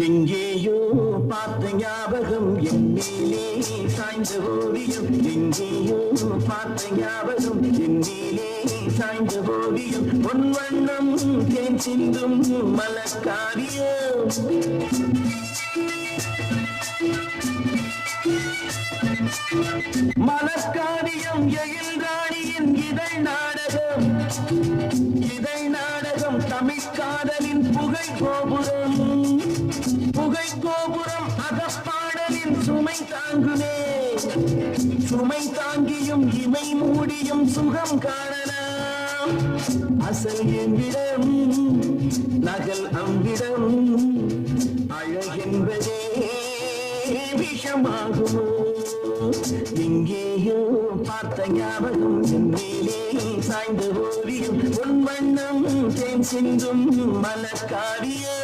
எங்கேயோ பார்த்த ஞாபகம் என் மேலே சாய்ந்த ஓவியம். எங்கேயோ பார்த்த ஞாபகம் என் மேலே சாய்ந்த ஓவியம். பொன் வண்ணம் தேன் சிந்தும் மலக்காரியம். மலக்காரியம் எழில் ராணியின் இதழ் நாடகம். இதழ் நாடகம் தமிழ்காதலின் புகை கோபுரம். புகை கோபுரம் அகப்பாடலின் சுமை தாங்குமே. சுமை தாங்கியும் இமை மூடியும் சுகம் காணலாம். அசல் எவ்விடம் நகல் அவ்விடம். அழகென்பதே விஷமாகுமோ. எங்கேயோ பார்த்த ஞாபகம் என் மேலே சாய்ந்த ஓவியம். பொன் வண்ணம் தேன் சிந்தும் மலக்காரியம்.